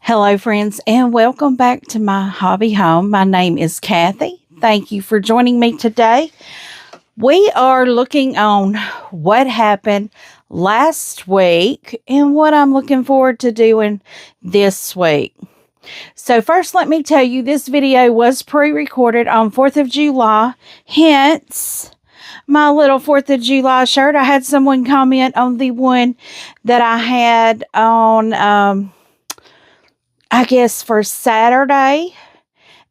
Hello, friends, and welcome back to my hobby home. My name is Cathy. Thank you for joining me today. We are looking on what happened last week and what I'm looking forward to doing this week. So first, let me tell you, this video was pre-recorded on 4th of July, hence my little 4th of July shirt. I had someone comment on the one that I had on I guess for Saturday.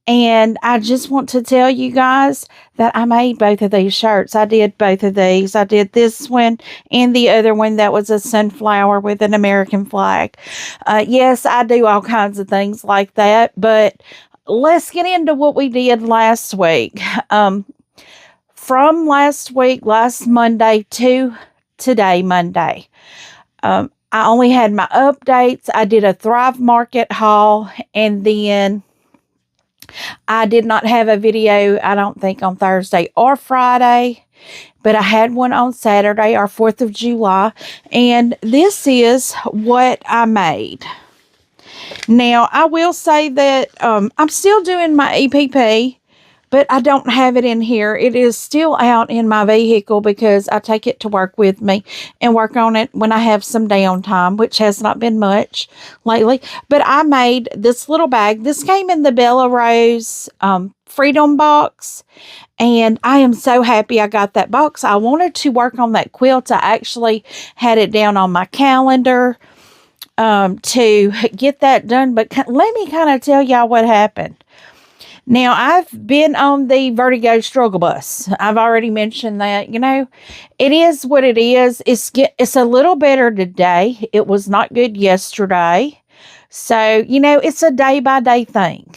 And I just want to tell you guys that I made both of these shirts. I did both of these. I did this one and the other one that was a sunflower with an American flag. Yes, I do all kinds of things like that. But let's get into what we did last week. From last week, last Monday to today, Monday. I only had my updates. I did a Thrive Market haul, and then I did not have a video, I don't think, on Thursday or Friday, but I had one on Saturday, our 4th of July, and this is what I made. Now, I will say that I'm still doing my EPP, but I don't have it in here. It is still out in my vehicle because I take it to work with me and work on it when I have some downtime, which has not been much lately. But I made this little bag. This came in the Bella Rose Freedom box, and I am so happy I got that box. I wanted to work on that quilt. I actually had it down on my calendar to get that done. But let me kind of tell y'all what happened. Now, I've been on the Vertigo struggle bus. I've already mentioned that. You know, it is what it is. It's a little better today. It was not good yesterday. So, you know, it's a day-by-day thing.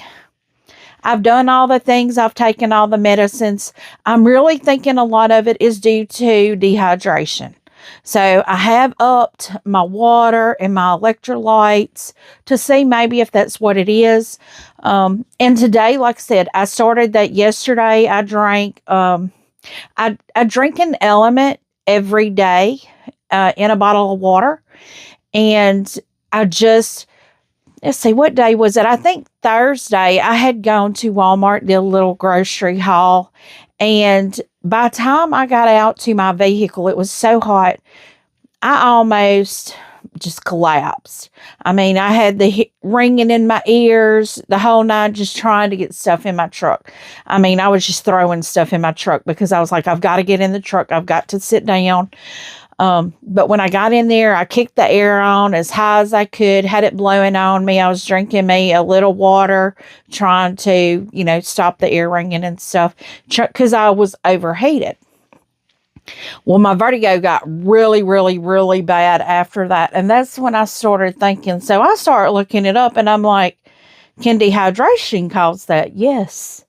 I've done all the things. I've taken all the medicines. I'm really thinking a lot of it is due to dehydration. So I have upped my water and my electrolytes to see maybe if that's what it is. And today, like I said, I started that yesterday. I drank, I drink an element every day in a bottle of water. And let's see, what day was it? I think Thursday, I had gone to Walmart, did a little grocery haul. And by the time I got out to my vehicle, it was so hot, I almost just collapsed. I mean, I had the ringing in my ears the whole night, just trying to get stuff in my truck. I mean, I was just throwing stuff in my truck because I was like, I've got to get in the truck. I've got to sit down. But when I got in there, I kicked the air on as high as I could, had it blowing on me. I was drinking me a little water, trying to, you know, stop the ear ringing and stuff because I was overheated. Well, my vertigo got really, really, really bad after that. And that's when I started thinking. So I started looking it up and I'm like, can dehydration cause that? Yes.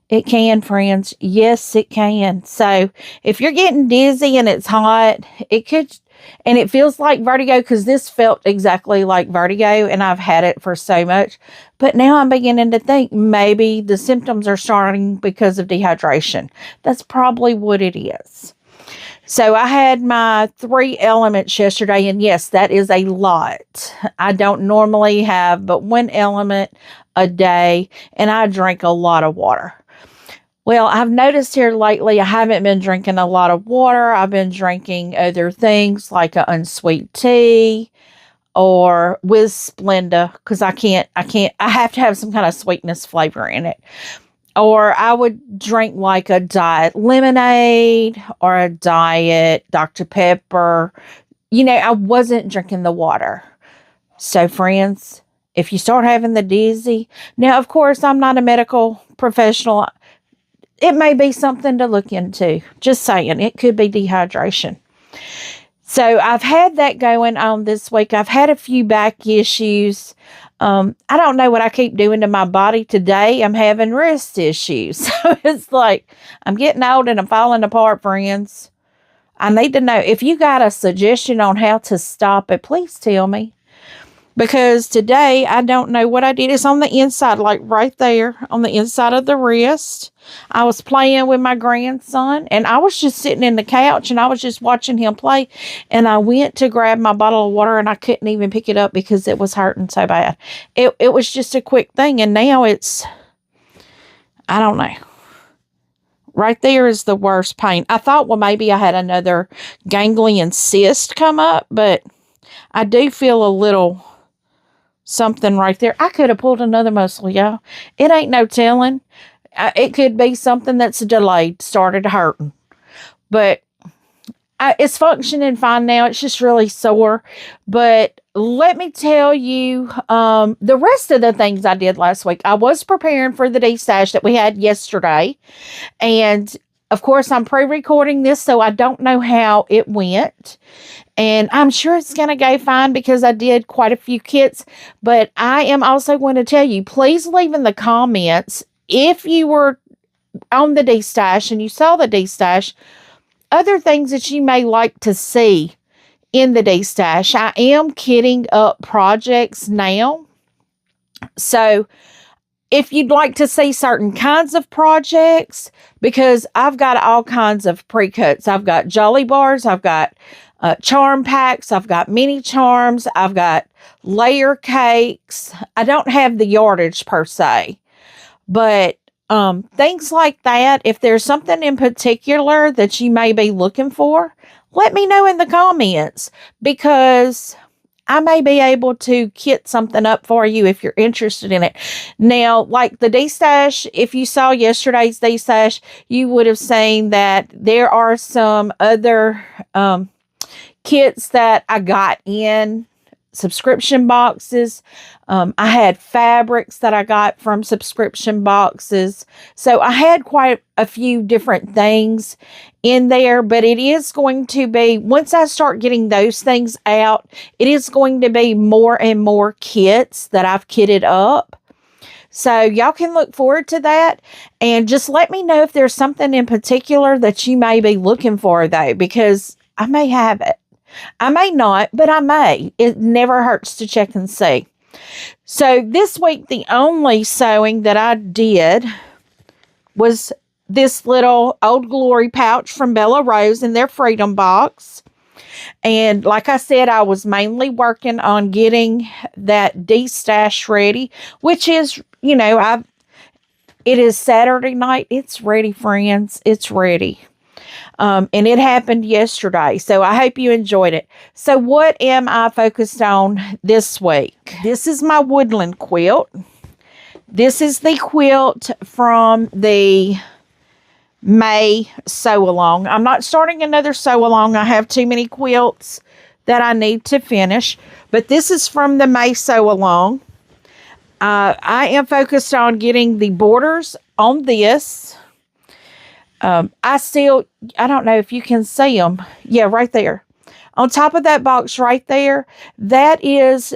It can, friends. Yes, it can. So if you're getting dizzy and it's hot, it could, and it feels like vertigo, because this felt exactly like vertigo and I've had it for so much. But now I'm beginning to think maybe the symptoms are starting because of dehydration. That's probably what it is. So I had my 3 elements yesterday, and yes, that is a lot. I don't normally have but 1 element a day, and I drink a lot of water. Well, I've noticed here lately, I haven't been drinking a lot of water. I've been drinking other things like an unsweet tea or with Splenda, because I have to have some kind of sweetness flavor in it. Or I would drink like a diet lemonade or a diet Dr. Pepper. You know, I wasn't drinking the water. So friends, if you start having the dizzy, now, of course, I'm not a medical professional. It may be something to look into. Just saying, it could be dehydration. So I've had that going on this week. I've had a few back issues. I don't know what I keep doing to my body. Today, I'm having wrist issues. So it's like, I'm getting old and I'm falling apart, friends. I need to know. If you got a suggestion on how to stop it, please tell me. because today I don't know what I did. It's on the inside, like right there on the inside of the wrist. I was playing with my grandson, and I was just sitting in the couch, and I was just watching him play, and I went to grab my bottle of water, and I couldn't even pick it up because it was hurting so bad. It was just a quick thing, and now it's, I don't know. Right there is the worst pain. I thought, well, maybe I had another ganglion cyst come up, but I do feel a little something right there. I could have pulled another muscle, y'all. It ain't no telling. It could be something that's delayed, started hurting. But it's functioning fine now. It's just really sore. But let me tell you the rest of the things I did last week. I was preparing for the D-stash that we had yesterday. And, of course, I'm pre-recording this, so I don't know how it went. And I'm sure it's going to go fine because I did quite a few kits. But I am also going to tell you, please leave in the comments if you were on the D-stash and you saw the D-stash, other things that you may like to see in the D-stash. I am kitting up projects now. So if you'd like to see certain kinds of projects, because I've got all kinds of pre-cuts. I've got Jolly Bars. I've got charm packs. I've got mini charms. I've got layer cakes. I don't have the yardage per se. But things like that, if there's something in particular that you may be looking for, let me know in the comments, because I may be able to kit something up for you if you're interested in it. Now, like the D-stash, if you saw yesterday's D-stash, you would have seen that there are some other kits that I got in subscription boxes. I had fabrics that I got from subscription boxes. So I had quite a few different things in there, but it is going to be, once I start getting those things out, it is going to be more and more kits that I've kitted up. So y'all can look forward to that, and just let me know if there's something in particular that you may be looking for, though, because I may have it. I may not, but I may. It never hurts to check and see. So this week, the only sewing that I did was this little Old Glory pouch from Bella Rose in their Freedom Box. And like I said, I was mainly working on getting that D-stash ready, which is, you know, it is Saturday night. It's ready, friends. It's ready. And it happened yesterday. So I hope you enjoyed it. So what am I focused on this week? This is my woodland quilt. This is the quilt from the May sew along. I'm not starting another sew along. I have too many quilts that I need to finish. But this is from the May sew along. I am focused on getting the borders on this. I don't know if you can see them. Yeah, right there. On top of that box right there, that is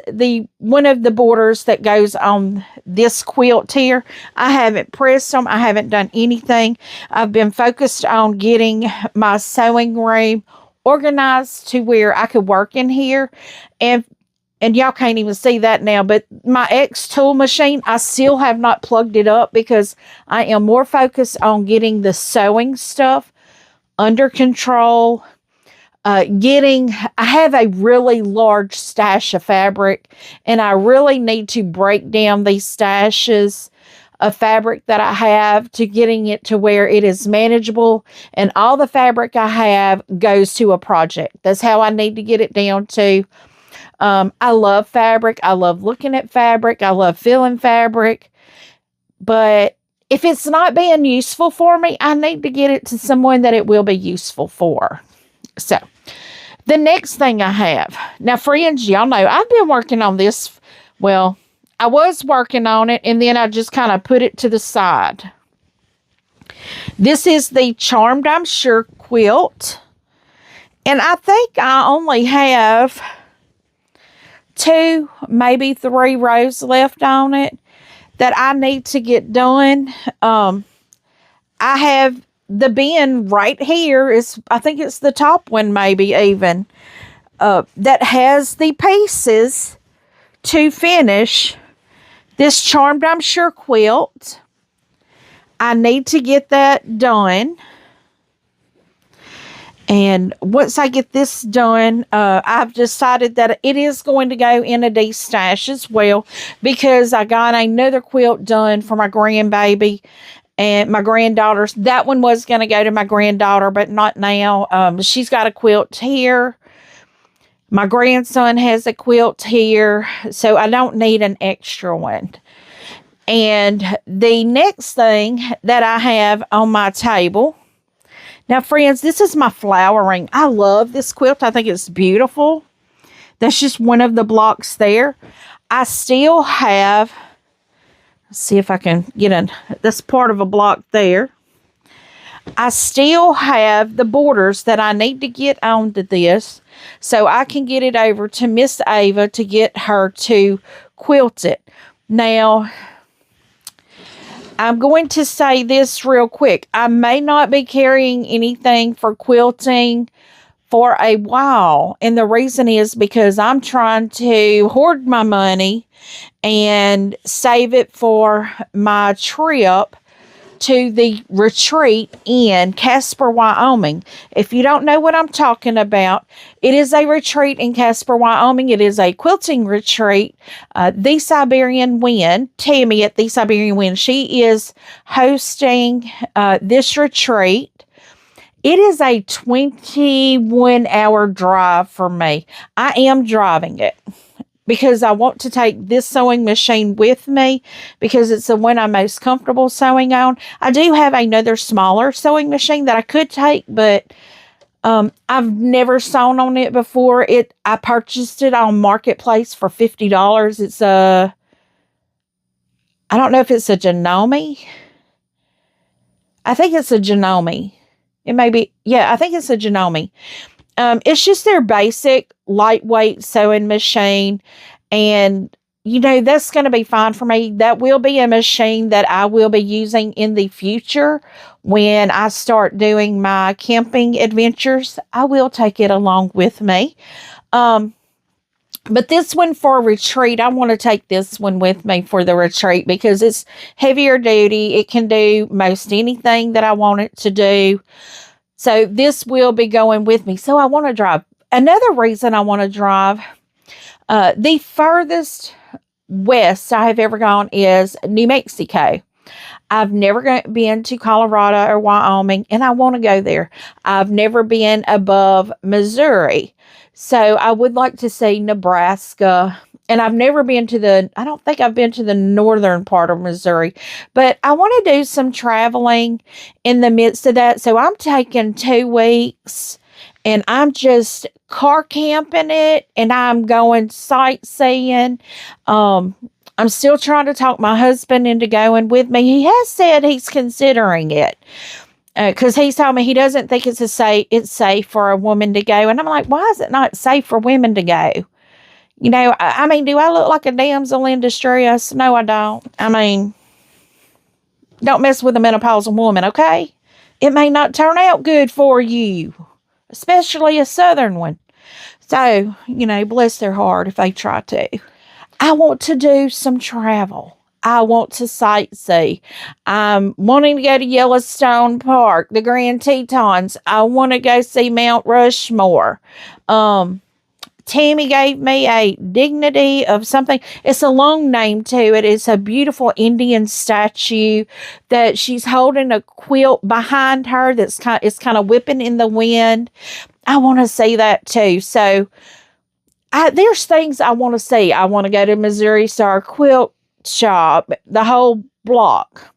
one of the borders that goes on this quilt here. I haven't pressed them. I haven't done anything. I've been focused on getting my sewing room organized to where I could work in here. And y'all can't even see that now, but my X tool machine, I still have not plugged it up because I am more focused on getting the sewing stuff under control. I have a really large stash of fabric, and I really need to break down these stashes of fabric that I have to getting it to where it is manageable, and all the fabric I have goes to a project. That's how I need to get it down to. I love fabric. I love looking at fabric. I love feeling fabric. But if it's not being useful for me, I need to get it to someone that it will be useful for. So, the next thing I have. Now, friends, y'all know I've been working on this. Well, I was working on it, and then I just kind of put it to the side. This is the Charmed, I'm Sure quilt. And I think I only have 2, maybe 3 rows left on it that I need to get done. I have the bin right here I think it's the top one, maybe even, that has the pieces to finish this Charmed I'm Sure quilt. I need to get that done. And once I get this done, I've decided that it is going to go in a de-stash as well, because I got another quilt done for my grandbaby and my granddaughters. That one was going to go to my granddaughter, but not now. She's got a quilt here. My grandson has a quilt here, so I don't need an extra one. And the next thing that I have on my table, now, friends, this is my flowering. I love this quilt. I think it's beautiful. That's just one of the blocks there. I still have, let's see if I can get in. That's part of a block there. I still have the borders that I need to get onto this so I can get it over to Miss Ava to get her to quilt it. Now, I'm going to say this real quick. I may not be carrying anything for quilting for a while. And the reason is because I'm trying to hoard my money and save it for my trip to the retreat in Casper, Wyoming. If you don't know what I'm talking about, it is a retreat in Casper, Wyoming. It is a quilting retreat. The Siberian Wind, Tammy at the Siberian Wind, she is hosting this retreat. It is a 21-hour drive for me. I am driving it because I want to take this sewing machine with me because it's the one I'm most comfortable sewing on. I do have another smaller sewing machine that I could take, but I've never sewn on it before. I purchased it on Marketplace for $50. It's I don't know if it's a Janome. I think it's a Janome. It may be, yeah, I think it's a Janome. It's just their basic lightweight sewing machine. And, you know, that's going to be fine for me. That will be a machine that I will be using in the future when I start doing my camping adventures. I will take it along with me. But this one for a retreat, I want to take this one with me for the retreat because it's heavier duty. It can do most anything that I want it to do. So this will be going with me. So I want to drive. Another reason I want to drive, the furthest west I have ever gone is New Mexico. I've never been to Colorado or Wyoming, and I want to go there. I've never been above Missouri. So I would like to see Nebraska. And I've never been to I don't think I've been to the northern part of Missouri, but I want to do some traveling in the midst of that. So I'm taking 2 weeks and I'm just car camping it and I'm going sightseeing. I'm still trying to talk my husband into going with me. He has said he's considering it. Because he's told me he doesn't think it's safe for a woman to go. And I'm like, why is it not safe for women to go? You know, I mean, do I look like a damsel in distress? No, I don't. I mean, don't mess with a menopausal woman, okay? It may not turn out good for you, especially a southern one. So, you know, bless their heart if they try to. I want to do some travel. I want to sightsee. I'm wanting to go to Yellowstone Park, the Grand Tetons. I want to go see Mount Rushmore. Tammy gave me a dignity of something. It's a long name too. It is a beautiful Indian statue that she's holding a quilt behind her it's kind of whipping in the wind. I want to see that too. So there's things I want to see. I want to go to Missouri Star Quilt Shop, the whole block.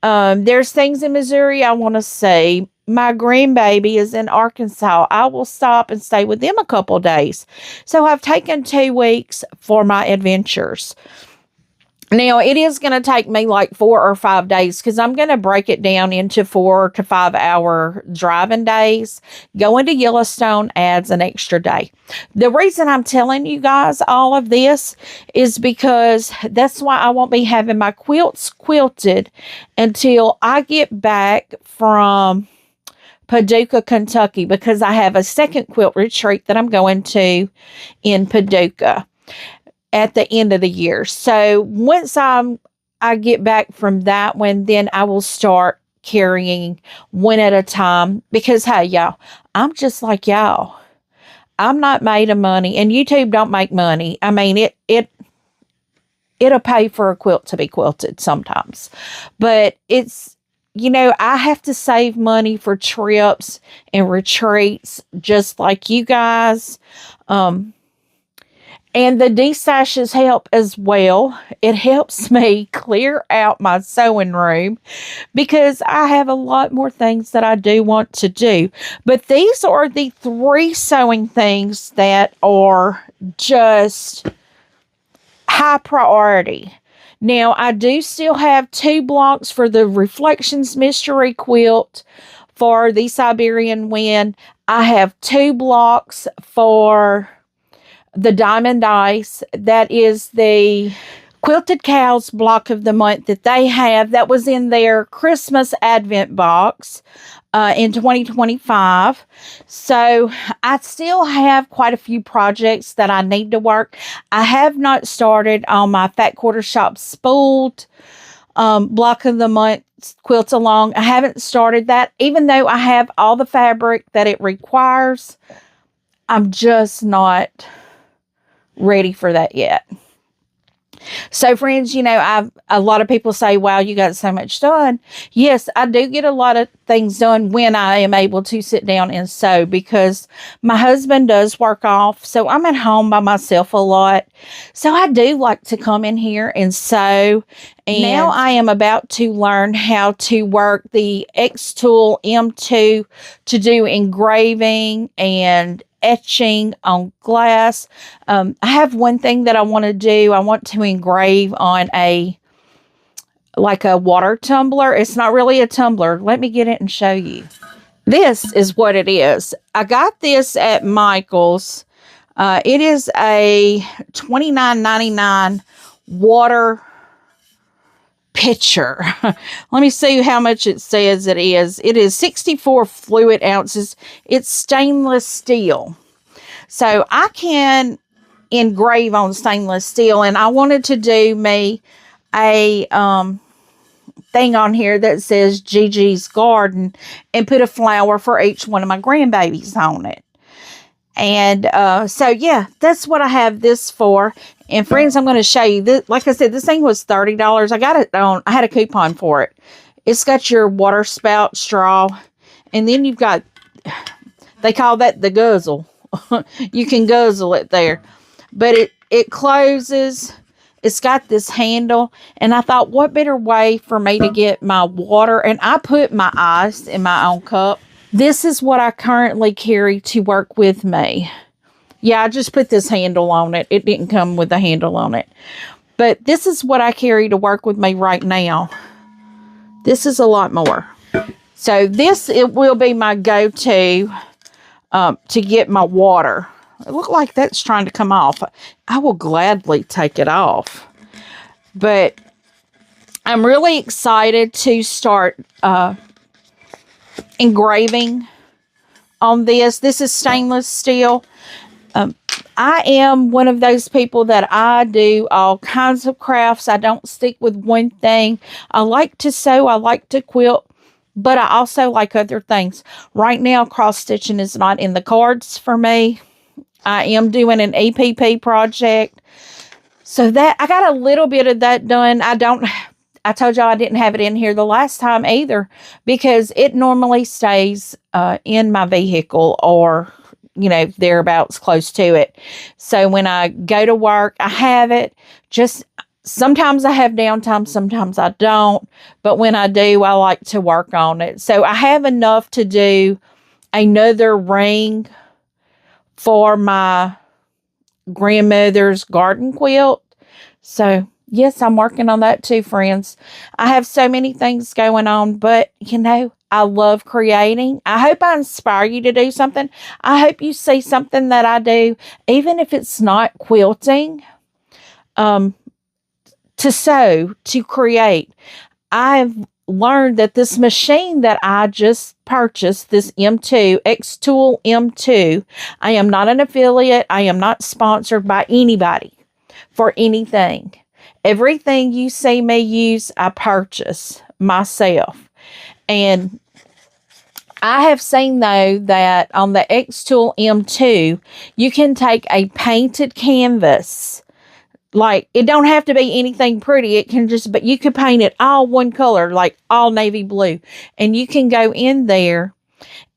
There's things in Missouri I want to see. My grandbaby is in Arkansas. I will stop and stay with them a couple days. So I've taken 2 weeks for my adventures. Now, it is going to take me like 4 or 5 days because I'm going to break it down into 4 to 5 hour driving days. Going to Yellowstone adds an extra day. The reason I'm telling you guys all of this is because that's why I won't be having my quilts quilted until I get back from Paducah, Kentucky, because I have a second quilt retreat that I'm going to in Paducah. at the end of the year. So once I get back from that one, then I will start carrying one at a time, because hey, y'all, I'm just like y'all. I'm not made of money, and YouTube don't make money. I mean, it'll pay for a quilt to be quilted sometimes, but it's, I have to save money for trips and retreats, just like you guys. And the destashes help as well. It helps me clear out my sewing room, because I have a lot more things that I do want to do. But these are the 3 sewing things that are just high priority. Now, I do still have 2 blocks for the Reflections Mystery Quilt for the Siberian Wind. I have 2 blocks for the Diamond Ice. That is the Quilted Cows block of the month that they have. That was in their Christmas Advent box in 2025. So I still have quite a few projects that I need to work. I have not started on my Fat Quarter Shop spooled block of the month quilt along. I haven't started that, even though I have all the fabric that it requires. I'm just not ready for that yet. So friends, a lot of people say, wow, you got so much done. Yes, I do get a lot of things done when I am able to sit down and sew, because my husband does work off. So I'm at home by myself a lot. So I do like to come in here and sew. And now I am about to learn how to work the X-Tool M2 to do engraving and etching on glass. I have one thing that I want to do. I want to engrave on like a water tumbler. It's not really a tumbler. Let me get it and show you. This is what it is. I got this at Michael's. It is a $29.99 water pitcher. Let me see how much it says it is. It is 64 fluid ounces. It's stainless steel. So I can engrave on stainless steel, and I wanted to do me a thing on here that says Gigi's Garden and put a flower for each one of my grandbabies on it. And so yeah, that's what I have this for. And friends, I'm going to show you this. Like I said, this thing was $30. I got it on, I had a coupon for it. It's got your water spout straw, and then you've got, they call that the guzzle. You can guzzle it there, but it closes. It's got this handle, and I thought, what better way for me to get my water? And I put my ice in my own cup. This is what I currently carry to work with me. Yeah, I just put this handle on it. It didn't come with a handle on it. But this is what I carry to work with me right now. This is a lot more. So this, it will be my go-to to get my water. It looks like that's trying to come off. I will gladly take it off. But I'm really excited to start engraving on this. This is stainless steel. I am one of those people that I do all kinds of crafts. I don't stick with one thing. I like to sew. I like to quilt. But I also like other things. Right now, cross-stitching is not in the cards for me. I am doing an EPP project. So that I got a little bit of that done. I told y'all I didn't have it in here the last time either, because it normally stays in my vehicle, or thereabouts close to it. So when I go to work, I have it. Just sometimes I have downtime, sometimes I don't. But when I do, I like to work on it. So I have enough to do another ring for my grandmother's garden quilt. So yes, I'm working on that too, friends. I have so many things going on, but I love creating. I hope I inspire you to do something. I hope you see something that I do, even if it's not quilting, to sew, to create. I've learned that this machine that I just purchased, this M2, X-Tool M2, I am not an affiliate. I am not sponsored by anybody. for anything. Everything you see me use, I purchase myself. And I have seen, though, that on the X-Tool M2, you can take a painted canvas. Like, it don't have to be anything pretty. It can just, but you could paint it all one color, like all navy blue. And you can go in there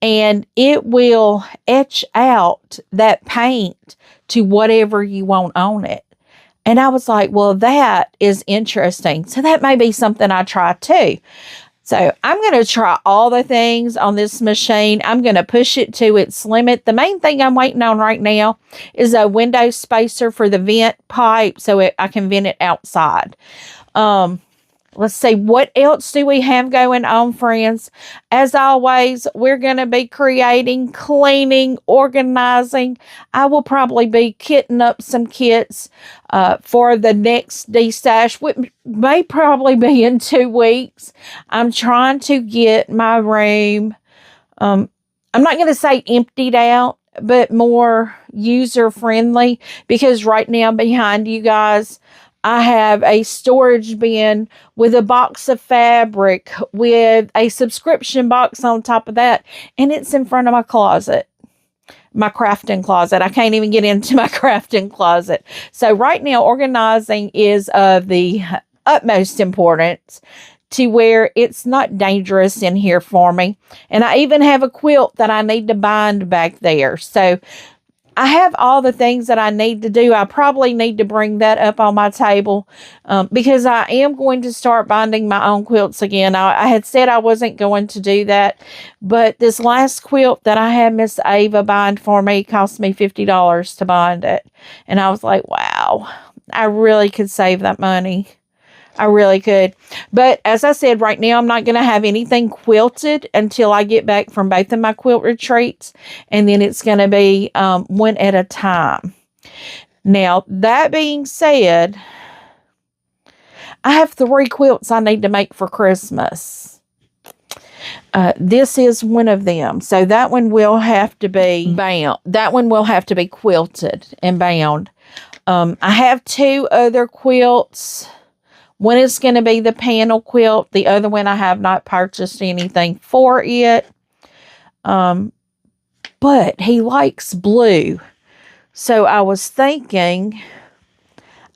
and it will etch out that paint to whatever you want on it. And I was like, well, that is interesting. So that may be something I try too. So I'm going to try all the things on this machine. I'm going to push it to its limit. The main thing I'm waiting on right now is a window spacer for the vent pipe so I can vent it outside. Let's see, what else do we have going on, friends? As always, we're going to be creating, cleaning, organizing. I will probably be kitting up some kits for the next destash, which may probably be in 2 weeks. I'm trying to get my room, I'm not going to say emptied out, but more user-friendly, because right now behind you guys, I have a storage bin with a box of fabric with a subscription box on top of that. And it's in front of my closet, my crafting closet. I can't even get into my crafting closet. So right now, organizing is of the utmost importance to where it's not dangerous in here for me. And I even have a quilt that I need to bind back there. So I have all the things that I need to do. I probably need to bring that up on my table because I am going to start binding my own quilts again. I had said I wasn't going to do that, but this last quilt that I had Miss Ava bind for me cost me $50 to bind it. And I was like, wow, I really could save that money. I really could. But as I said, right now, I'm not going to have anything quilted until I get back from both of my quilt retreats. And then it's going to be one at a time. Now, that being said, I have 3 quilts I need to make for Christmas. This is one of them. So that one will have to be bound. That one will have to be quilted and bound. I have 2 other quilts. One is going to be the panel quilt. The other one, I have not purchased anything for it. But he likes blue. So I was thinking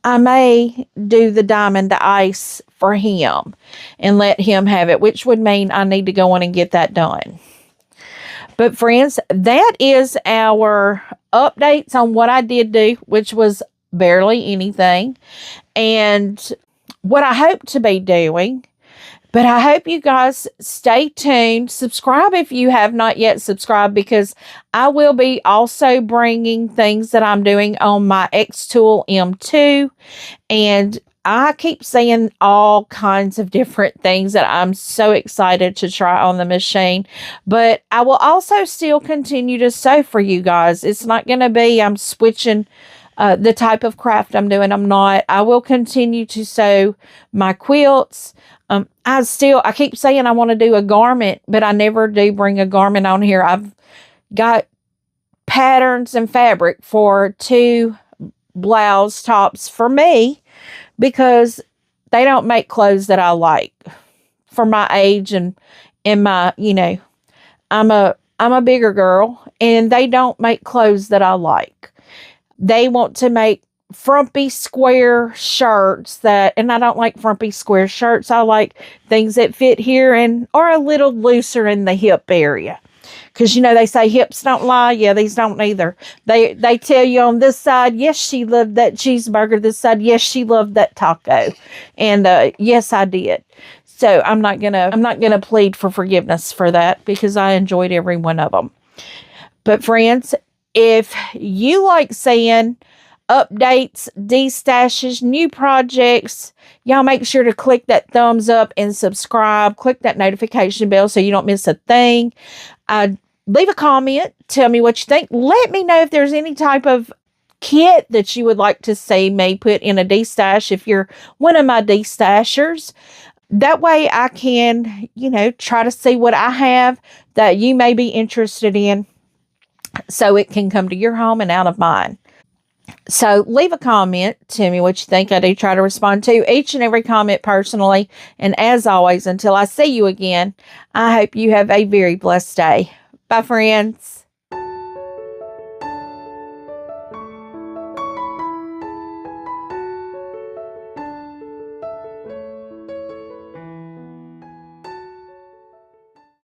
I may do the diamond ice for him and let him have it, which would mean I need to go on and get that done. But friends, that is our updates on what I did do, which was barely anything. And what I hope to be doing, but I hope you guys stay tuned. Subscribe if you have not yet subscribed, because I will be also bringing things that I'm doing on my X-Tool M2. And I keep seeing all kinds of different things that I'm so excited to try on the machine. But I will also still continue to sew for you guys. It's not going to be I'm switching the type of craft I'm doing. I'm not. I will continue to sew my quilts. I keep saying I want to do a garment, but I never do bring a garment on here. I've got patterns and fabric for 2 blouse tops for me, because they don't make clothes that I like for my age and in my, I'm a bigger girl, and they don't make clothes that I like. They want to make frumpy square shirts and I don't like frumpy square shirts. I like things that fit here and are a little looser in the hip area. Because, they say hips don't lie. Yeah, these don't either. They tell you on this side, yes, she loved that cheeseburger. This side, yes, she loved that taco. And yes, I did. So I'm not gonna plead for forgiveness for that, because I enjoyed every one of them. But friends, if you like seeing updates, destashes, new projects, y'all make sure to click that thumbs up and subscribe. Click that notification bell so you don't miss a thing. Leave a comment. Tell me what you think. Let me know if there's any type of kit that you would like to see me put in a destash if you're one of my destashers. That way I can, try to see what I have that you may be interested in, so it can come to your home and out of mine. So leave a comment to me what you think. I do try to respond to each and every comment personally. And as always, until I see you again, I hope you have a very blessed day. Bye, friends.